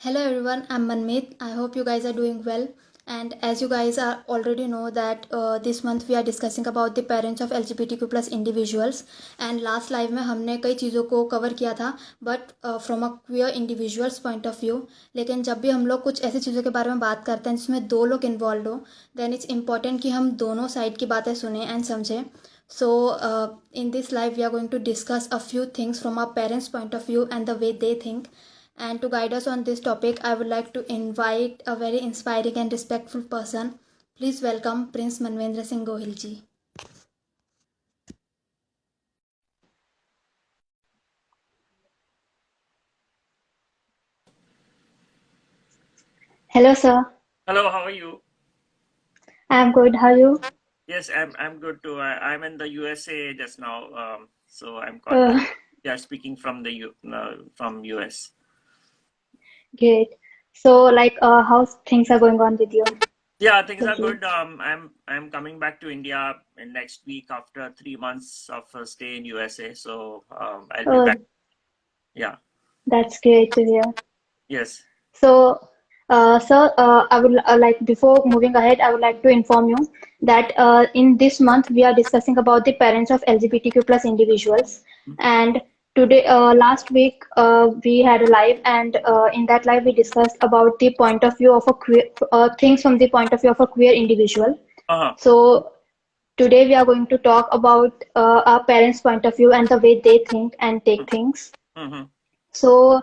Hello everyone, I'm Manmeet. I hope you guys are doing well. And as you guys are already know that this month we are discussing about the parents of LGBTQ plus individuals. And last live में हमने कई चीज़ों को cover किया था but from a queer individuals point of view. लेकिन जब भी हम लोग कुछ ऐसी चीज़ों के बारे में बात करते हैं जिसमें दो लोग इन्वॉल्व हो देन इट्स इम्पॉर्टेंट कि हम दोनों साइड की बातें सुने एंड समझें. So, in this live, we are going to discuss a few things from our parents' point of view and the way they think. And to guide us on this topic, I would like to invite a very inspiring and respectful person. Please welcome Prince Manvendra Singh Gohil ji. Hello, sir. Hello, how are you? I'm good. How are you? Yes, I'm good too. I'm in the USA just now, so I'm Uh, speaking from the from US. Great. So, how things are going on with you Yeah, things are lately? good. I'm coming back to India in next week after 3 months of a stay in USA. So I'll be back. Oh, Yeah. that's great to hear. Yes. So, sir, I would before moving ahead, I would like to inform you that in this month we are discussing about the parents of LGBTQ plus individuals, and today, last week, we had a live, and in that live we discussed about the point of view of a queer things from the point of view of a queer individual. Uh-huh. So today we are going to talk about our parents' point of view and the way they think and take things. Mm-hmm. So,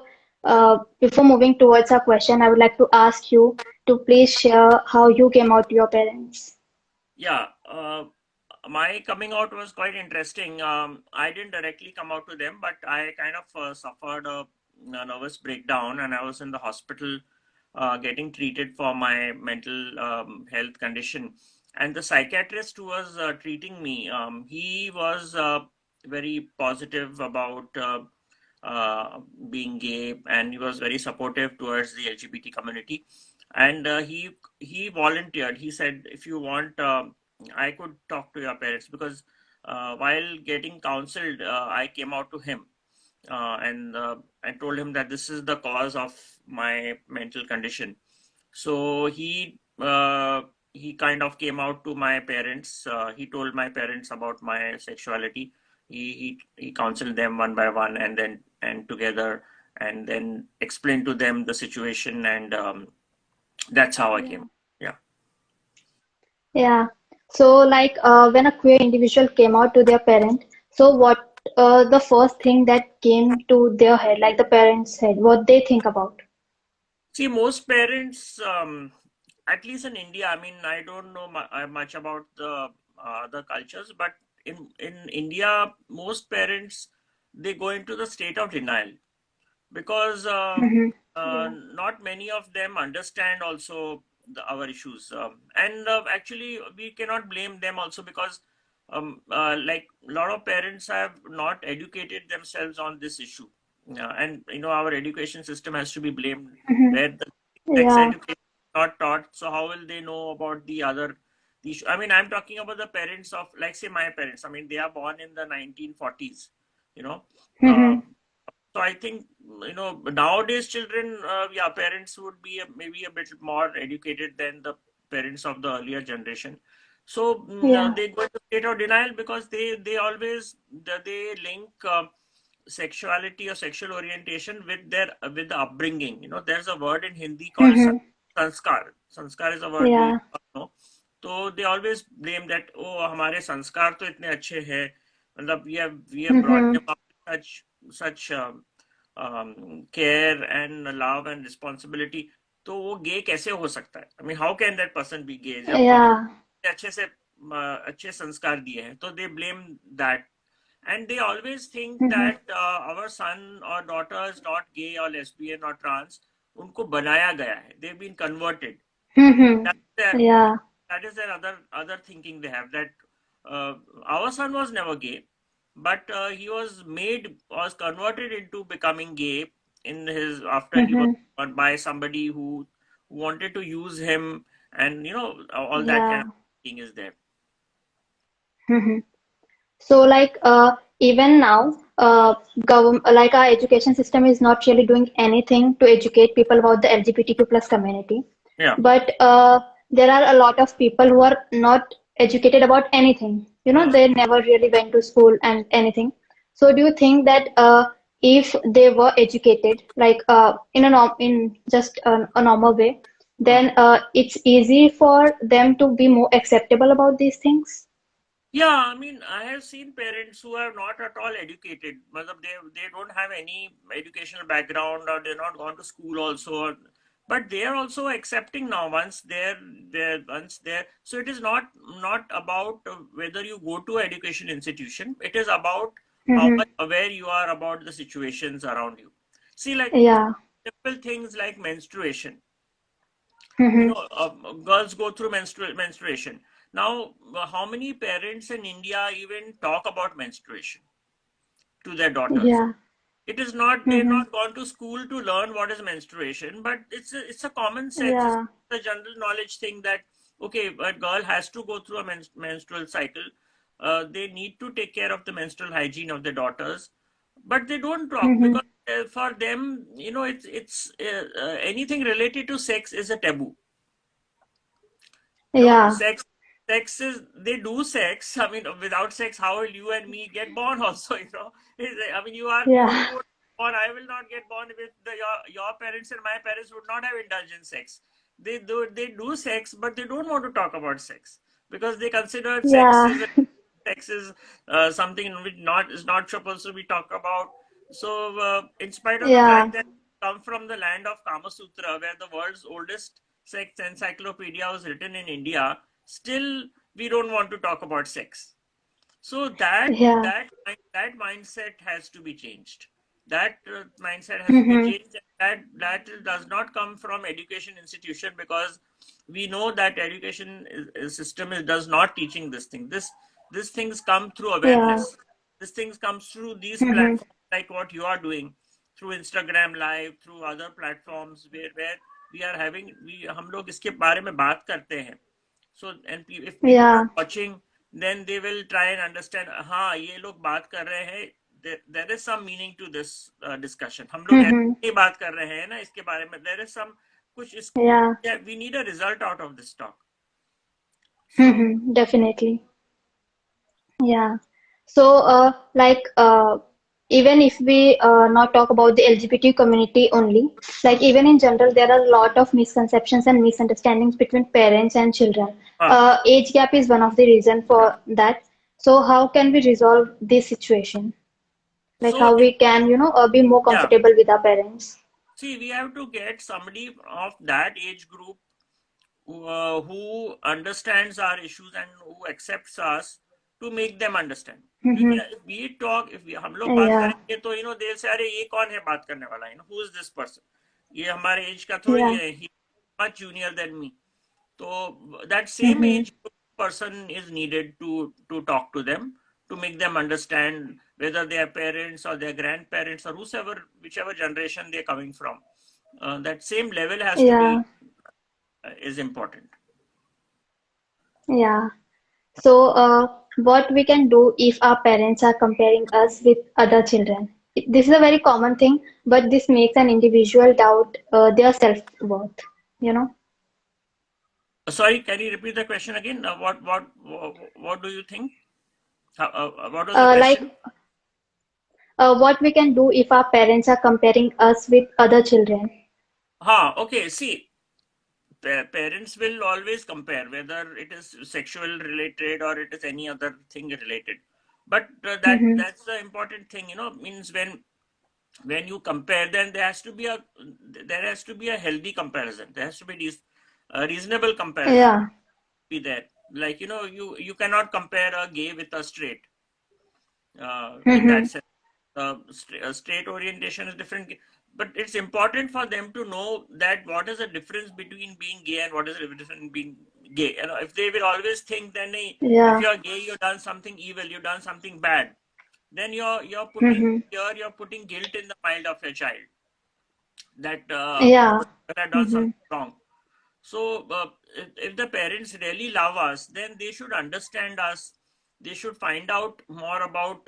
before moving towards our question, I would like to ask you to please share how you came out to your parents. Yeah. My coming out was quite interesting. I didn't directly come out to them, but I kind of suffered a nervous breakdown, and I was in the hospital getting treated for my mental health condition. And the psychiatrist who was treating me, he was very positive about being gay, and he was very supportive towards the LGBT community. And he volunteered. He said, if you want, I could talk to your parents, because while getting counseled, I came out to him, and I told him that this is the cause of my mental condition. So he kind of came out to my parents. He told my parents about my sexuality. He counseled them one by one, and together, and then explained to them the situation, and that's how I Yeah. came. Yeah. Yeah. So, when a queer individual came out to their parent, so what the first thing that came to their head, like the parents' head, what they think about? See, most parents, at least in India, I mean, I don't know much about the other cultures, but in India, most parents, they go into the state of denial, because Mm-hmm. Yeah. not many of them understand also our issues, and actually we cannot blame them also, because like a lot of parents have not educated themselves on this issue. And our education system has to be blamed, Mm-hmm. where the sex Yeah. education is not taught, so how will they know about the other issue? I mean, I'm talking about the parents of, like, say, my parents. I mean, they are born in the 1940s, you know. uh, Mm-hmm. so I think, nowadays children, yeah, parents would be maybe a bit more educated than the parents of the earlier generation. So Yeah. they go into state of denial, because they always they link sexuality or sexual orientation with with the upbringing. There's a word in Hindi called Mm-hmm. sanskar. Sanskar is a word we Yeah. all know. So they always blame that, oh, हमारे संस्कार तो इतने अच्छे हैं, मतलब we have brought Mm-hmm. them up with such care and love and responsibility. तो वो गे कैसे हो सकता है? I mean, how can that person be gay जब हम Yeah. अच्छे से अच्छे संस्कार दिए हैं? तो they blame that, and they always think Mm-hmm. that our son or daughter is not gay or lesbian or trans. उनको बनाया गया है. They've been converted. Mm-hmm. That's their, Yeah. that is their other thinking they have, that our son was never gay, but he was converted into becoming gay in his after he was Mm-hmm. born by somebody who wanted to use him, and all that kind Yeah. of thing is there. Mm-hmm. So, even now, like our education system is not really doing anything to educate people about the LGBTQ plus community. Yeah. But there are a lot of people who are not educated about anything. You know, they never really went to school and anything. So do you think that if they were educated, like in just a normal way, then it's easy for them to be more acceptable about these things? Yeah, I mean, I have seen parents who are not at all educated. Matlab they don't have any educational background or they're not gone to school also. But they are also accepting now once they're. So it is not about whether you go to education institution. It is about how Mm-hmm. much aware you are about the situations around you. See, like Yeah. simple things like menstruation. Mm-hmm. Girls go through menstruation. Now, how many parents in India even talk about menstruation to their daughters? Yeah. It is not, they're Mm-hmm. not gone to school to learn what is menstruation, but it's a common sense, it's Yeah. a general knowledge thing that, okay, a girl has to go through a menstrual cycle. They need to take care of the menstrual hygiene of their daughters, but they don't talk Mm-hmm. because for them, anything related to sex is a taboo. Yeah. Sex is, they do sex. I mean, without sex, how will you and me get born also? I mean, you Yeah. would born, I will not get born with your parents, and my parents would not have indulged in sex. They do sex, but they don't want to talk about sex because they consider Yeah. sex is something which not is not supposed to be talked about. So, in spite of the Yeah. fact that we come from the land of Kama Sutra, where the world's oldest sex encyclopedia was written in India, still we don't want to talk about sex. So Yeah. that mindset has to be changed. That mindset has to be Mm-hmm. changed. That does not come from education institution, because we know that education system does not teaching this thing. This things come through Yeah. awareness. This things comes through these Mm-hmm. platforms like what you are doing, through Instagram Live, through other platforms where we are having we हम लोग इसके बारे में बात करते हैं. So and if people are Yeah. watching, then they will try and understand, हाँ ये लोग बात कर रहे हैं, there is some meaning to this discussion. हम लोग Mm-hmm. ऐसे ही बात कर रहे हैं ना इसके बारे में, there is some कुछ इस, Yeah. yeah, we need a result out of this talk. So Mm-hmm. Definitely. Yeah. So, even if we not talk about the LGBT community only, like even in general, there are a lot of misconceptions and misunderstandings between parents and children. हाँ, Age gap is one of the reason for that. So, how can we resolve this situation? Like so how we can, be more yeah, comfortable with our parents. see, we have to get somebody of that age group who understands our issues and who accepts us, to make them understand. Mm-hmm. क्योंकि we talk, if हम लोग बात Yeah. करेंगे तो देर से, अरे ये कौन है बात करने वाला, who is this person, ये हमारे एज का थोड़ी Yeah. है, he much junior than me. So that same Mm-hmm. age person is needed to talk to them, to make them understand, whether they are parents or their grandparents or whichever generation they're coming from. That same level has to Yeah. be is important. Yeah. So, what we can do if our parents are comparing us with other children? This is a very common thing, but this makes an individual doubt their self-worth, you know? Sorry, can you repeat the question again? What do you think? What was the Like, question? what we can do if our parents are comparing us with other children? Okay. See, parents will always compare, whether it is sexual related or it is any other thing related. But Mm-hmm. that's the important thing. Means when you compare, then there has to be a healthy comparison. There has to be a reasonable comparison. Yeah. Be there. Like you cannot compare a gay with a straight. In that Mm-hmm. sense, straight orientation is different, but it's important for them to know that what is the difference between being gay and what is the difference in being gay. If they will always think, then if Yeah. you're gay, you've done something evil, you've done something bad, then Mm-hmm. you're putting guilt in the mind of your child, that Yeah. I've done Mm-hmm. something wrong. So if the parents really love us, then they should understand us, they should find out more about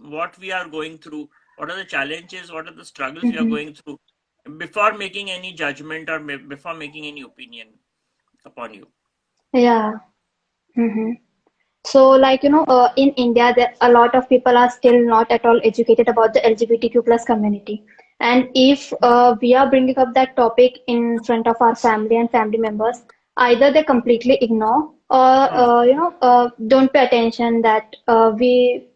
what we are going through, what are the challenges, what are the struggles we are Mm-hmm. going through, before making any judgment or before making any opinion upon you. Yeah. Mm-hmm. So, like, in India, there a lot of people are still not at all educated about the LGBTQ plus community. And if we are bringing up that topic in front of our family and family members, either they completely ignore or, Hmm. don't pay attention that we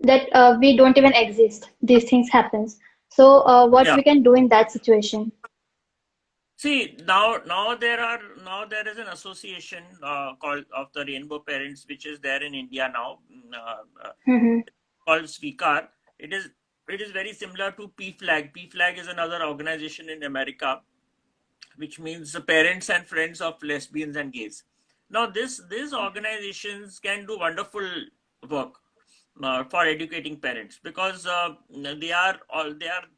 don't even exist. These things happens. So, what Yeah. we can do in that situation? See, now there is an association called of the Rainbow Parents, which is there in India now, Mm-hmm. called Svikar. It is it is very similar to PFLAG. PFLAG is another organization in America, which means the Parents and Friends of Lesbians and Gays. Now, these organizations can do wonderful work for educating parents, because they are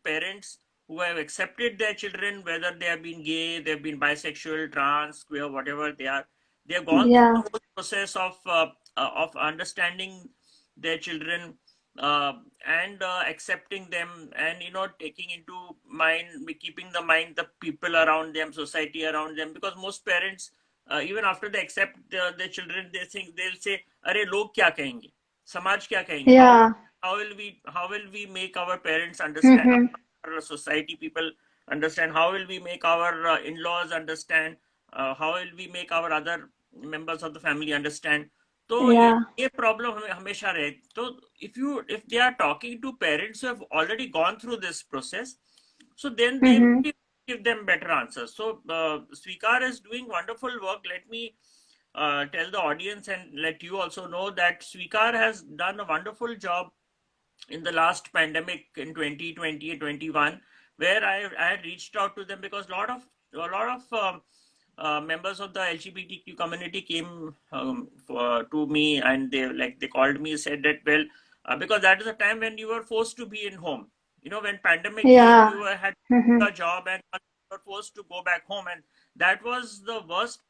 parents who have accepted their children, whether they have been gay, they've been bisexual, trans, queer, whatever they are. They have gone through the Yeah. whole process of understanding their children, and accepting them, and taking into mind, keeping the mind the people around them, society around them, because most parents, even after they accept their children, they think, they'll say, "Arey, log kya kahenge? Samaj kya kahenge? Yeah. How will we make our parents understand, Mm-hmm. our society people understand, how will we make our in-laws understand, how will we make our other members of the family understand?" तो Yeah. ये problem हमें हमेशा रहे। तो if they are talking to parents who have already gone through this process, so then they Mm-hmm. will give them better answers. So Svikar is doing wonderful work. Let me tell the audience and let you also know that Svikar has done a wonderful job in the last pandemic in 2020 21, where I had reached out to them, because a lot of members of the LGBTQ community came to me, and they called me, said that, well, because that is a time when you were forced to be in home. When pandemic came, Yeah. you had Mm-hmm. a job and you were forced to go back home, and that was the worst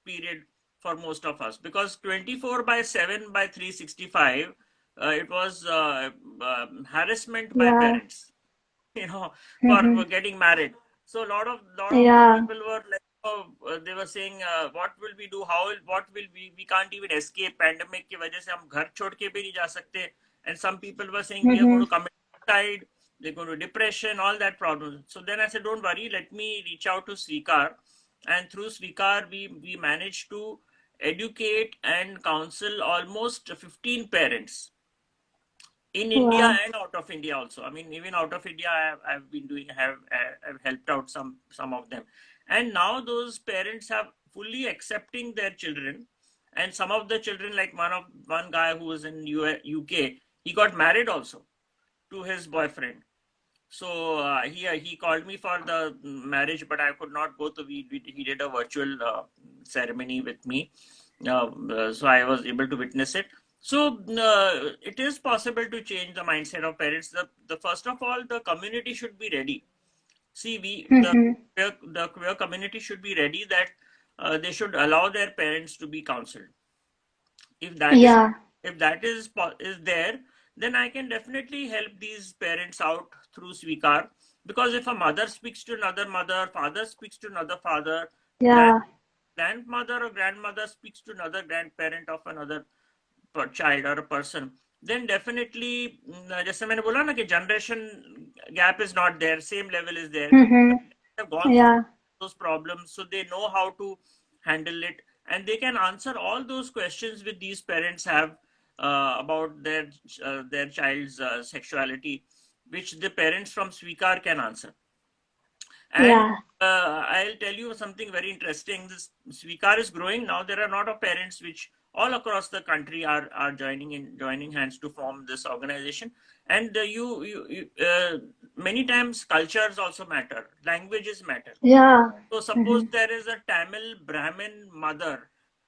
period for most of us, because 24 by 7 by 365, it was harassment by Yeah. parents, you know, Mm-hmm. for getting married. So a lot of the Yeah. people were like, oh, they were saying, what will we do? What will we can't even escape pandemic की वजह से हम घर छोड़ के भी नहीं जा सकते. And some people were saying we are going Mm-hmm. to commit suicide, they're going to depression, all that problem. So then I said, don't worry, let me reach out to Svikar, and through Svikar we managed to educate and counsel almost 15 parents in India Wow. and out of India also. I mean, even out of India, I've been doing have helped out some of them, and now those parents have fully accepting their children, and some of the children, like one guy who was in UK, he got married also to his boyfriend. So he called me for the marriage, but I could not go. So he did a virtual ceremony with me, so I was able to witness it. So it is possible to change the mindset of parents. The first of all, the community should be ready. See, Mm-hmm. the queer community should be ready, that they should allow their parents to be counseled. If that is Yeah. is there, then I can definitely help these parents out through Svikar, because if a mother speaks to another mother, father speaks to another father, grand Yeah. grandmother or grandmother speaks to another grandparent of another child or a person, then definitely, जैसे मैंने बोला ना कि generation gap is not there, same level is there. Mm-hmm. Have gone through Yeah. those problems, so they know how to handle it, and they can answer all those questions which these parents have about their child's sexuality, which the parents from Svikar can answer. And Yeah. I'll tell you something very interesting. This Svikar is growing now. There are a lot of parents which all across the country are joining hands to form this organization. And many times cultures also matter, languages matter. Yeah. So suppose Mm-hmm. there is a Tamil Brahmin mother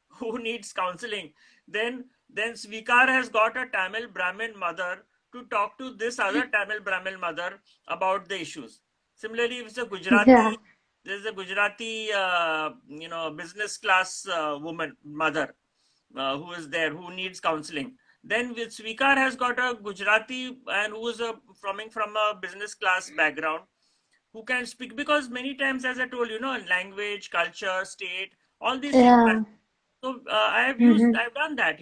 who needs counseling, then Svikar has got a Tamil Brahmin mother to talk to this other Tamil Brahmin mother about the issues. Similarly, if it's a Yeah. Gujarati, there's a Gujarati, business class woman mother who is there, who needs counseling. Then with Svikar has got a Gujarati and who is coming from a business class background, who can speak, because many times, as I told you, language, culture, state, all these things. Yeah. So Mm-hmm. I've done that,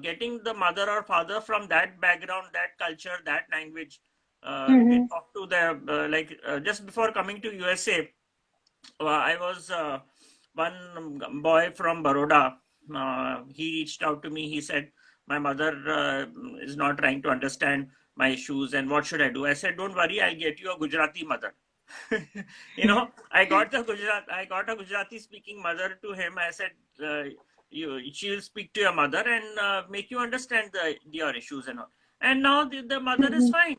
getting the mother or father from that background, that culture, that language. They Mm-hmm. talk to the just before coming to USA. I was one boy from Baroda. He reached out to me. He said, "My mother is not trying to understand my issues, and what should I do?" I said, "Don't worry, I'll get you a Gujarati mother." I got a Gujarati speaking mother to him. I said, she will speak to your mother and make you understand your issues and all. And now the mother is Mm-hmm. fine.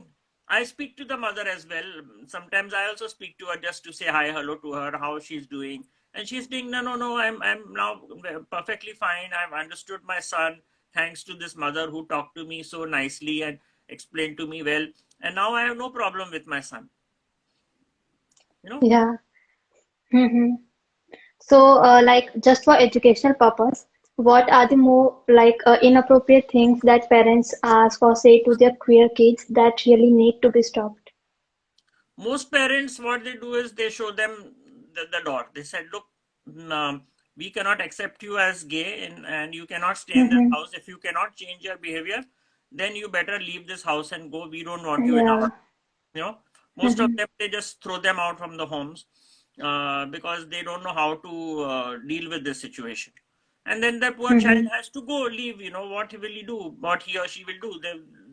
I speak to the mother as well. Sometimes I also speak to her just to say hi, hello to her, how she's doing. And she's saying, no, no, no, I'm now perfectly fine. I've understood my son thanks to this mother who talked to me so nicely and explained to me well. And now I have no problem with my son, you know. Yeah. Mm-hmm. So, like, just for educational purpose, what are the more inappropriate things that parents ask or say to their queer kids that really need to be stopped? Most parents, what they do is they show them the door. They said, look, we cannot accept you as gay, and you cannot stay in this Mm-hmm. house. If you cannot change your behavior, then you better leave this house and go. We don't want you in Yeah. our, you know. Most of Mm-hmm. them, they just throw them out from the homes because they don't know how to deal with this situation. And then the poor child Mm-hmm. has to go leave. What will he do? What he or she will do?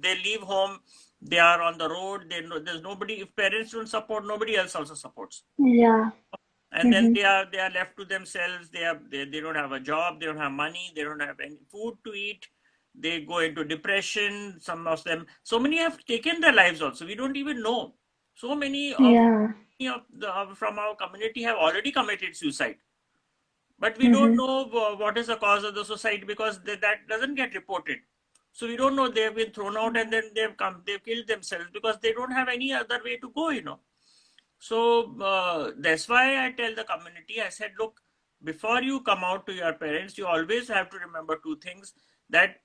They leave home. They are on the road. There's nobody. If parents don't support, nobody else also supports. Yeah. And then Mm-hmm. they are left to themselves. They don't have a job. They don't have money. They don't have any food to eat. They go into depression. Some of them. So many have taken their lives also. We don't even know. So Yeah. many of from our community have already committed suicide, but we don't Mm-hmm. know what is the cause of the suicide, because that doesn't get reported. So we don't know, they've been thrown out and then they've killed themselves because they don't have any other way to go. So that's why I tell the community, I said, look, before you come out to your parents, you always have to remember two things. That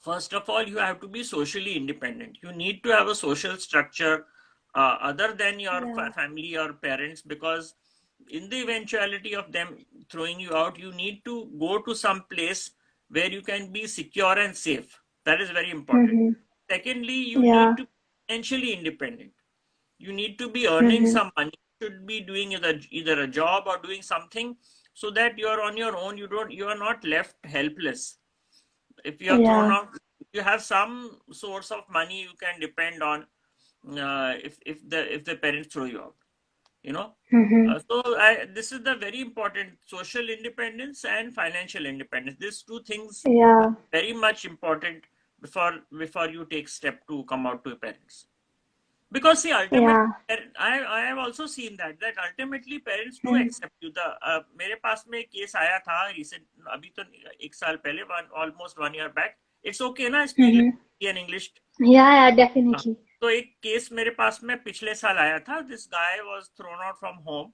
first of all, you have to be socially independent. You need to have a social structure other than your Yeah. family or parents, because in the eventuality of them throwing you out, you need to go to some place where you can be secure and safe. That is very important. Mm-hmm. Secondly, you need Yeah. to be financially independent. You need to be earning Mm-hmm. some money. You should be doing either a job or doing something, so that you are on your own. You are not left helpless. If you are thrown Yeah. out, you have some source of money you can depend on. If the parents throw you out, you know Mm-hmm. this is the very important: social independence and financial independence. These two things are Yeah. very much important before you take step to come out to your parents. Because see, ultimately, Yeah. I have also seen that ultimately parents do Mm-hmm. accept you. मेरे पास में case आया था recent, अभी तो एक साल पहले, almost 1 year back. It's okay ना, speak Mm-hmm. in English. Yeah, yeah, हाँ, definitely. तो एक केस मेरे पास में पिछले साल आया था. This guy was thrown out from home,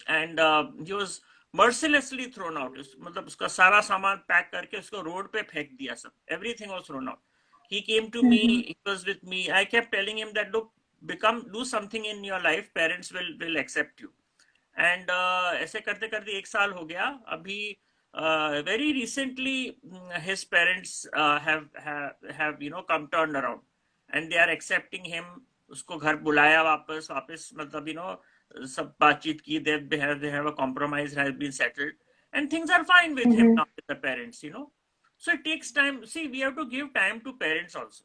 and he was mercilessly thrown out. मतलब उसका सारा सामान पैक करके उसको रोड पे फेंक दिया सब. Everything was thrown out. He came to me. Mm-hmm. He was with me. I kept telling him that, look, do something in your life. Parents will accept you. And ऐसे करते करते एक साल हो गया. अभी very recently, his parents have come turned around, and they are accepting him. उसको घर बुलाया वापस वापस, मतलब सब बातचीत की. They have a compromise has been settled, and things are fine with him Mm-hmm. now with the parents. So it takes time. See, we have to give time to parents also.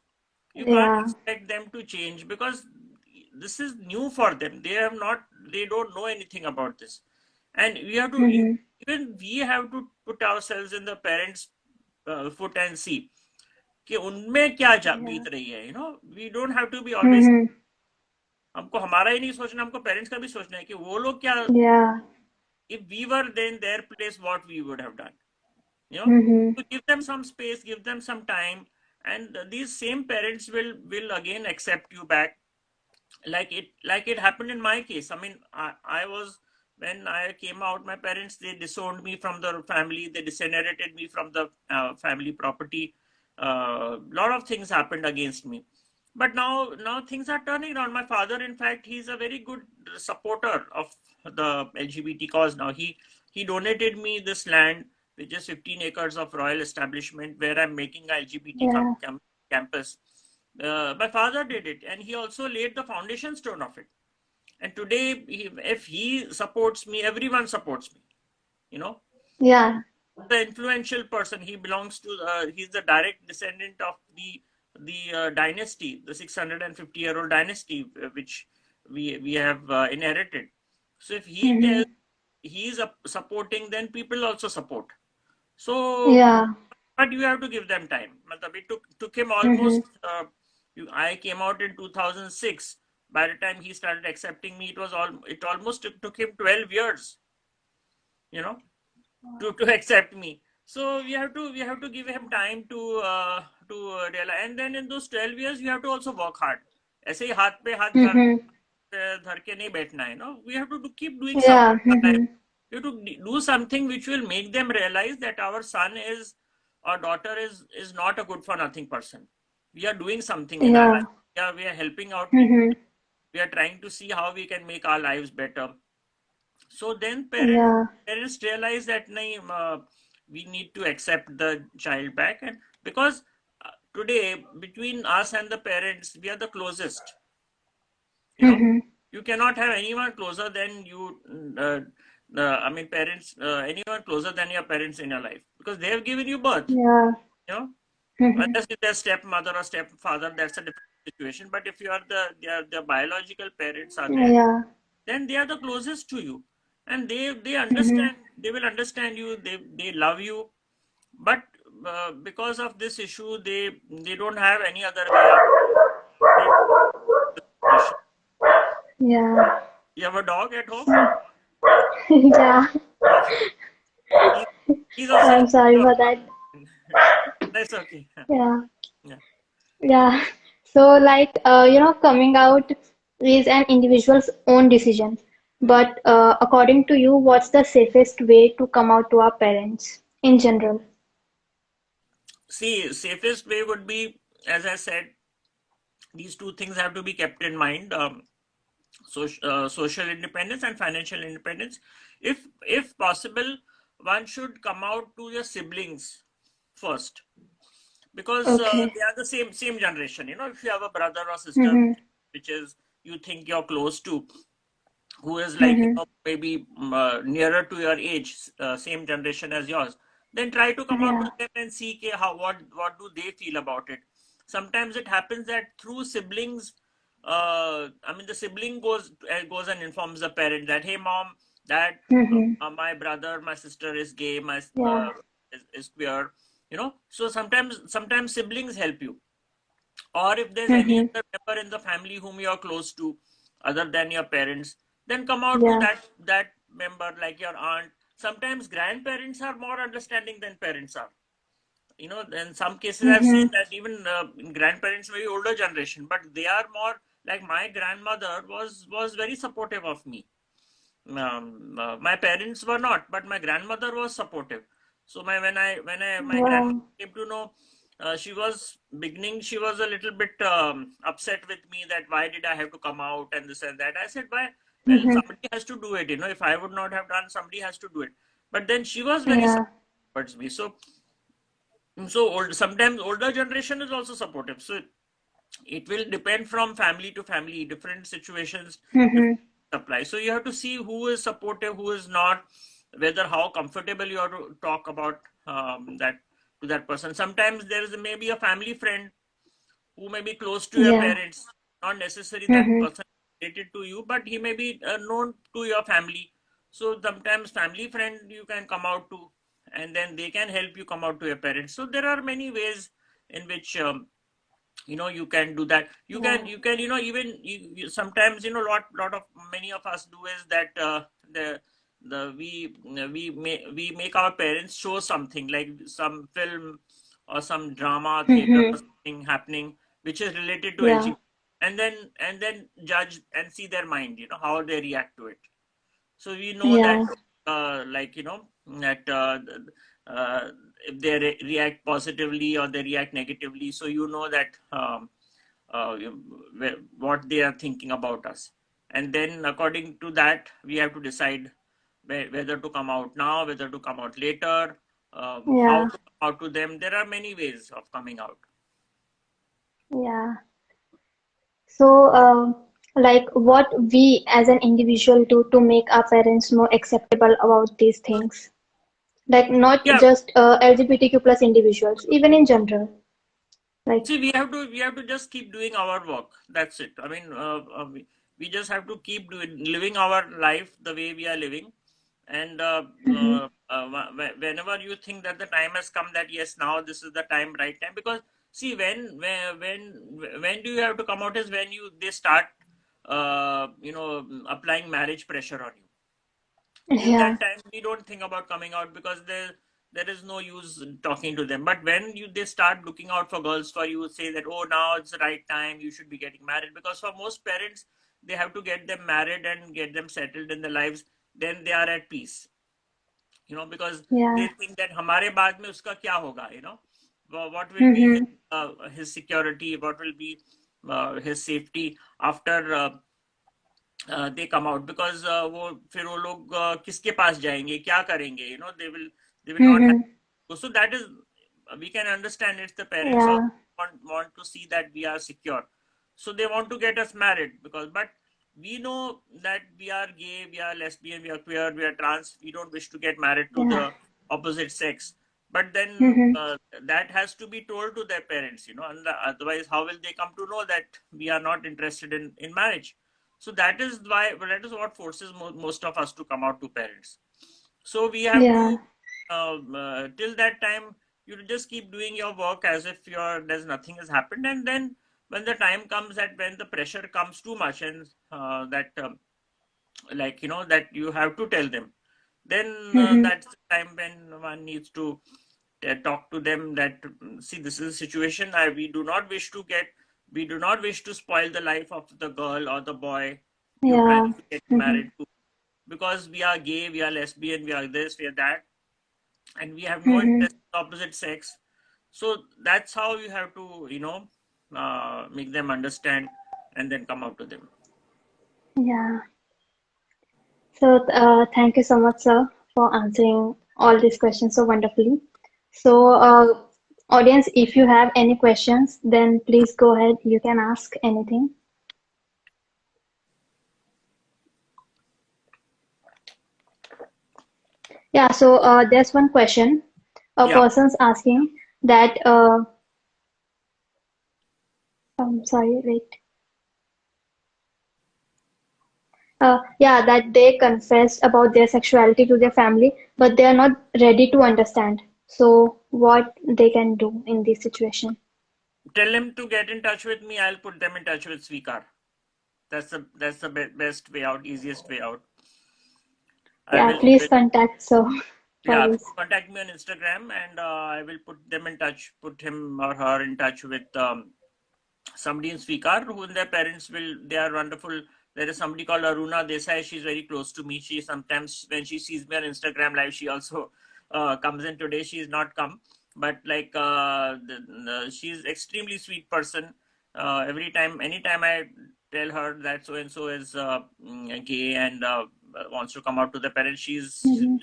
You can't Yeah. expect them to change, because this is new for them. They don't know anything about this. And we have to, Mm-hmm. even we have to put ourselves in the parents' foot and see कि उनमें क्या Yeah. बीत रही है. We don't have to be always, Mm-hmm. हमको हमारा ही नहीं सोचना, हमको पेरेंट्स का भी सोचना है कि वो लोग क्या, Yeah. if we were then their place, what we would have done. you know Mm-hmm. to give them some space, give them some time, and these same parents will again accept you back, like it happened in my case. I mean, I was, when I came out, my parents, they disowned me from the family. They disinherited me from the family property. lot of things happened against me. But now things are turning around. My father, in fact, he's a very good supporter of the LGBT cause now. He donated me this land, which is 15 acres of royal establishment where I'm making a LGBT Yeah. campus. My father did it, and he also laid the foundation stone of it. And today, if he supports me, everyone supports me. You know, Yeah. the influential person. He belongs to. He's the direct descendant of the dynasty, the 650-year-old dynasty, which we have inherited. So if he tells Mm-hmm. he's supporting, then people also support. So, Yeah. but you have to give them time. Matlab, it took him Mm-hmm. almost. I came out in 2006. By the time he started accepting me, it almost took him 12 years. You know, to accept me. So we have to give him time to realize. And then in those 12 years, you have to also work hard. ऐसे ही हाथ पे हाथ Mm-hmm. धर के नहीं बैठना है. No, we have to keep doing Yeah. something. Mm-hmm. You have to do something which will make them realize that our son is or daughter is not a good for nothing person. We are doing something in our Yeah. life. Yeah, we are helping out people. Mm-hmm. We are trying to see how we can make our lives better. So then Yeah. parents realize that nahi, we need to accept the child back. And because today between us and the parents, we are the closest. You know, Mm-hmm. you cannot have anyone closer than you. I mean, parents, anyone closer than your parents in your life because they have given you birth. Yeah. You know, Mm-hmm. unless if they're stepmother or stepfather, that's a different situation. But if you are the biological parents are there, Yeah. then they are the closest to you, and they Mm-hmm. understand. They will understand you. They love you, but because of this issue, they don't have any other way out of the situation. Yeah. You have a dog at home? Yeah. Okay. He, he's also I'm sorry listening for to that. That's okay. Yeah. Yeah. Yeah. So, like, coming out is an individual's own decision. But according to you, what's the safest way to come out to our parents in general? See, safest way would be, as I said, these two things have to be kept in mind. Social independence and financial independence. If possible, one should come out to your siblings first because Okay. they are the same generation. If you have a brother or sister Mm-hmm. which is you think you're close to, who is like Mm-hmm. maybe nearer to your age, same generation as yours, then try to come out to Yeah. them and see how what do they feel about it. Sometimes it happens that through siblings, I mean the sibling goes and informs the parent that, hey mom, dad, Mm-hmm. my brother, my sister is gay, my Yeah. is queer. So sometimes siblings help you, or if there's any Mm-hmm. other member in the family whom you are close to other than your parents, then come out to Yeah. that member, like your aunt. Sometimes grandparents are more understanding than parents are. In some cases I've seen Mm-hmm. that even grandparents may be older generation, but they are more like my grandmother was very supportive of me. My parents were not, but my grandmother was supportive. So my grandmother Wow. came to know, she was a little bit upset with me that why did I have to come out and this and that. I said, why? Well, Mm-hmm. somebody has to do it. If I would not have done, somebody has to do it. But then she was very Yeah. supportive towards me. Sometimes older generation is also supportive. So it will depend from family to family, different situations, different Mm-hmm. apply. So you have to see who is supportive, who is not, whether how comfortable you are to talk about that to that person. Sometimes there is maybe a family friend who may be close to your Yeah. parents, not necessarily that Mm-hmm. person related to you, but he may be known to your family. So sometimes family friend you can come out to, and then they can help you come out to your parents. So there are many ways in which you can do that. Yeah. You can even sometimes lot of many of us do is that the we make our parents show something like some film or some drama theater or Mm-hmm. something happening which is related to Yeah. LGBT, and then judge and see their mind, how they react to it. So we know that Yeah. like that if they react positively or they react negatively. So you know that uh, what they are thinking about us. And then according to that, we have to decide whether to come out now, whether to come out later, how Yeah, to come out to them. There are many ways of coming out. yeah. So, like what we as an individual do to make our parents more acceptable about these things, like not Yeah. just LGBTQ plus individuals, even in general. Like, See, we have to just keep doing our work. That's it. I mean, we just have to keep living our life the way we are living. And mm-hmm, whenever you think that the time has come, that yes, now this is the time, right time. Because see, when do you have to come out is when they start, applying marriage pressure on you. Till yeah, that time we don't think about coming out, because there is no use talking to them. But when they start looking out for girls for you, say that, oh, now it's the right time, you should be getting married. Because for most parents, they have to get them married and get them settled in their lives, then they are at peace, because they yeah, think that hamare baad mein uska kya hoga, what will be mm-hmm, his security, what will be his safety after they come out. Because वो फिर वो लोग किसके पास जाएंगे, क्या करेंगे, they will not mm-hmm, have. So that is, we can understand, it's the parents also yeah, want to see that we are secure, so they want to get us married. But we know that we are gay, we are lesbian, we are queer, we are trans, we don't wish to get married to yeah, the opposite sex. But then mm-hmm, that has to be told to their parents, and otherwise how will they come to know that we are not interested in marriage? So that is why, well, that is what forces most of us to come out to parents. So we have yeah, to, till that time, you just keep doing your work as if there's nothing has happened. And then when the time comes, that when the pressure comes too much, and that like, that you have to tell them, then mm-hmm, that's the time when one needs to talk to them that, see, this is a situation, we do not wish to spoil the life of the girl or the boy you're yeah, planning to get mm-hmm, married to, because we are gay, we are lesbian, we are this, we are that, and we have no mm-hmm, interest in the opposite sex. So that's how you have to, make them understand and then come out to them. yeah. So, thank you so much, sir, for answering all these questions so wonderfully. So, audience, if you have any questions, then please go ahead. You can ask anything. Yeah, so there's one question. A Yeah. person's asking that, sorry, wait. Yeah, that they confessed about their sexuality to their family, but they are not ready to understand. So, what they can do in this situation? Tell them to get in touch with me. I'll put them in touch with Svikar. That's the best way out, easiest way out. I Yeah, will, please contact so for yeah, this. contact me on Instagram, and I will put him or her in touch with somebody in Svikar, who their parents they are wonderful. There is somebody called Aruna Desai. She's very close to me. She sometimes, when she sees me on Instagram live, she also comes in. Today she's not come, but like, she's extremely sweet person. Anytime I tell her that so and so is gay and wants to come out to the parents, Hmm.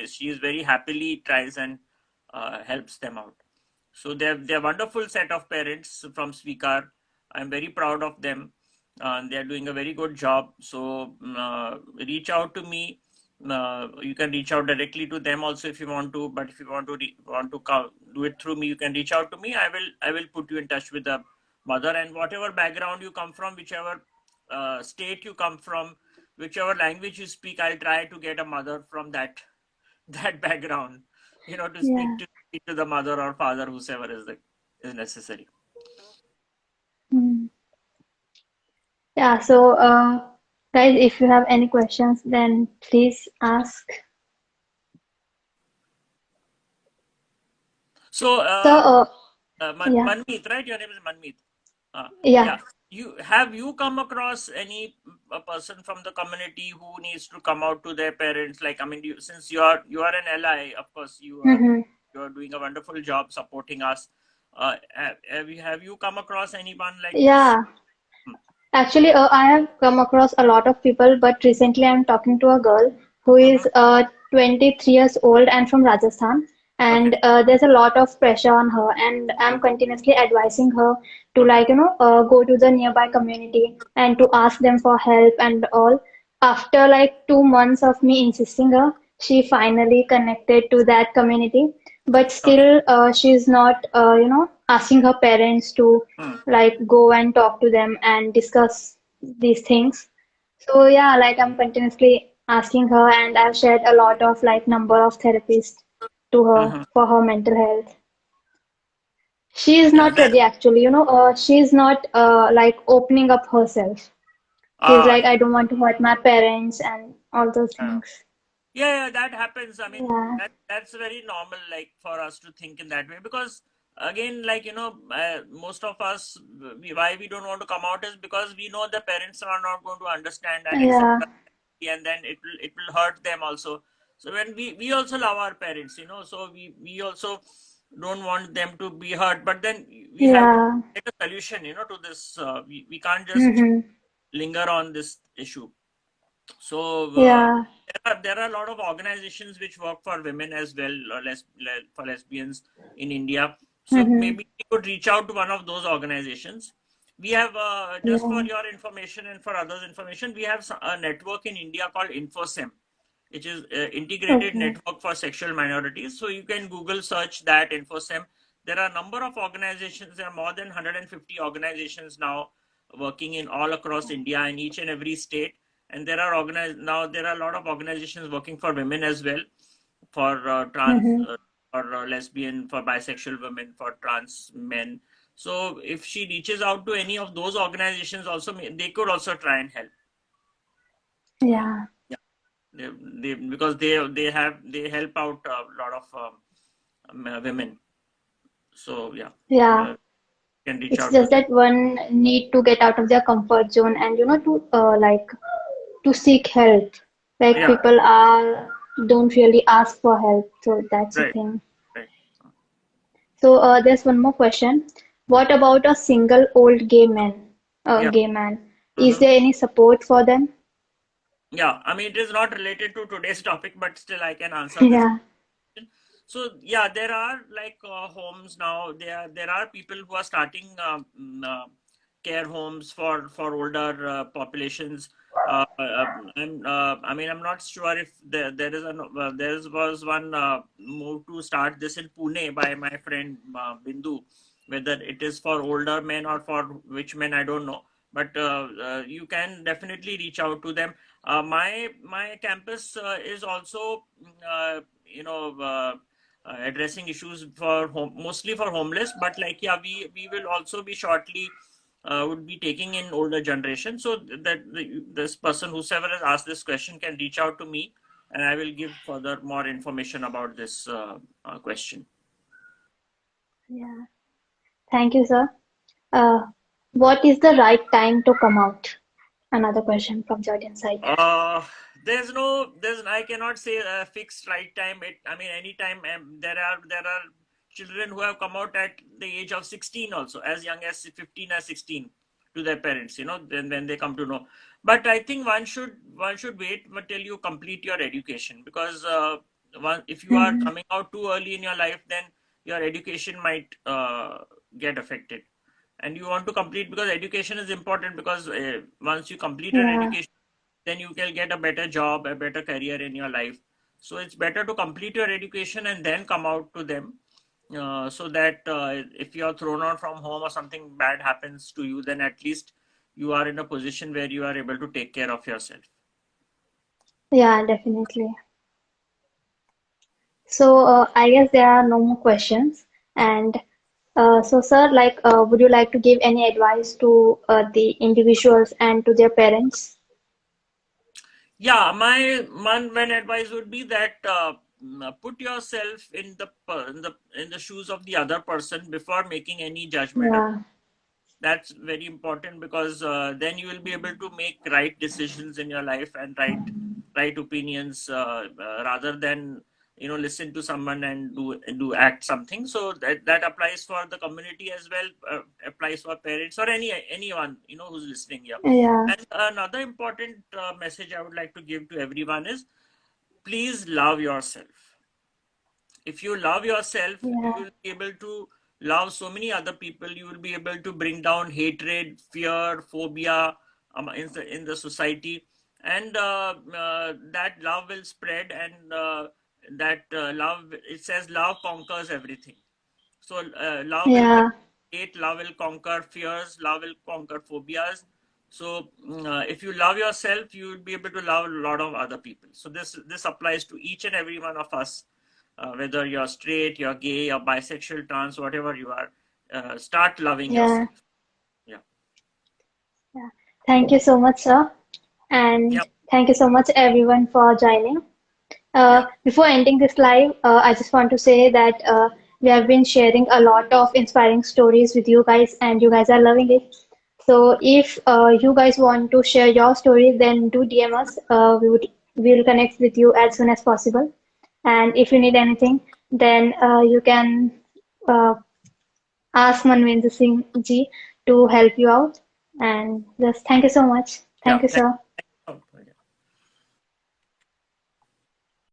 she's very happily tries and helps them out. So they're wonderful set of parents from Svikar. I'm very proud of them. They are doing a very good job. So reach out to me. You can reach out directly to them also if you want to. But if you want to do it through me, you can reach out to me. I will put you in touch with the mother, and whatever background you come from, whichever state you come from, whichever language you speak, I'll try to get a mother from that background, to Yeah. speak to the mother or father, whosoever is necessary. Mm. Yeah, so guys, if you have any questions, then please ask. So, So, yeah, Manmeet, right? Your name is Manmeet. yeah. Yeah. Have you come across any a person from the community who needs to come out to their parents? Like, I mean, since you are an ally, of course, you are Mm-hmm. you're doing a wonderful job supporting us. Have you come across anyone like this? Yeah. Actually, I have come across a lot of people, but recently I'm talking to a girl who Mm-hmm. is 23 years old and from Rajasthan. Okay. And there's a lot of pressure on her, and I'm continuously advising her to, Okay. like, go to the nearby community and to ask them for help and all. After like 2 months of me insisting her, she finally connected to that community, but Okay. still, she's not, asking her parents to Hmm. like go and talk to them and discuss these things. So yeah, like I'm continuously asking her, and I've shared a lot of like number of therapists to her Mm-hmm. for her mental health. She is Yeah. not ready actually, she's not like opening up herself. She's Ah. like, I don't want to hurt my parents and all those Yeah. things. Yeah, that happens. I mean, Yeah, that's very normal, like for us to think in that way, because again, like most of us, why we don't want to come out is because we know the parents are not going to understand and accept yeah, us, and then it will hurt them also. So when we also love our parents, so we also don't want them to be hurt, but then we have to yeah. get a solution, to this. We can't just Mm-hmm. linger on this issue. So Yeah. there are a lot of organizations which work for women as well, or for lesbians in India. So Mm-hmm. maybe we could reach out to one of those organizations. We have, just for Yeah. your information and for others' information, we have a network in India called InfoSem, which is Integrated Okay. Network for Sexual Minorities. So you can Google search that InfoSem. There are a number of organizations. There are more than 150 organizations now working in all across India in each and every state. And there are a lot of organizations working for women as well, for trans, Mm-hmm. for lesbian, for bisexual women, for trans men. So if she reaches out to any of those organizations, also they could also try and help. Yeah. Yeah, because they help out a lot of women. So yeah, Yeah. uh, can reach It's out to just them. that one need to get out of their comfort zone and to like to seek help. Like Yeah, people are don't really ask for help, so that's the right, thing. right. So there's one more question. What about a single old Yeah. gay man? Is Hmm. there any support for them? Yeah, I mean, it is not related to today's topic, but still I can answer this. Yeah, So yeah, there are like homes now. There are people who are starting care homes for older populations. I mean, I'm not sure if there was one move to start this in Pune by my friend Bindu. Whether it is for older men or for which men, I don't know. But you can definitely reach out to them. My campus is also you know. Addressing issues for mostly for homeless, but like yeah, we will also be shortly would be taking in older generation, so that this person whoever has asked this question can reach out to me, and I will give further more information about this question. yeah. Thank you, sir. Uh, what is the right time to come out? Another question from Jordan's side. Uh, I cannot say a fixed right time. I mean, anytime. There are children who have come out at the age of 16, also as young as 15 or 16, to their parents. Then when they come to know. But I think one should wait until you complete your education, because if you are Mm-hmm. coming out too early in your life, then your education might get affected. And you want to complete, because education is important, because once you complete your Yeah, education, then you can get a better job, a better career in your life. So it's better to complete your education and then come out to them, so that if you are thrown out from home or something bad happens to you, then at least you are in a position where you are able to take care of yourself. yeah, definitely. So I guess there are no more questions. And so, sir, like, would you like to give any advice to the individuals and to their parents? Yeah, my one advice would be that put yourself in the shoes of the other person before making any judgment. Yeah, That's very important, because then you will be able to make right decisions in your life and right opinions, rather than listen to someone and do act something. So that applies for the community as well, applies for parents or anyone who's listening here. Yeah, And another important message I would like to give to everyone is, please love yourself. If you love yourself, you yeah, will be able to love so many other people. You will be able to bring down hatred, fear, phobia, in the society, and that love will spread. And that love, it says love conquers everything. So love will yeah, hate, love will conquer fears, love will conquer phobias. So if you love yourself, you will be able to love a lot of other people. So this applies to each and every one of us, whether you're straight, you're gay, or bisexual, trans, whatever you are. Start loving yeah, yourself. Yeah. yeah. Thank you so much, sir. Yeah. And thank you so much, everyone, for joining. Yeah. Before ending this live, I just want to say that we have been sharing a lot of inspiring stories with you guys, and you guys are loving it. So if you guys want to share your story, then do DM us. We will connect with you as soon as possible. And if you need anything, then you can uh, ask Manvinder Singh ji to help you out. And just thank you so much. Yeah. Thank you, sir.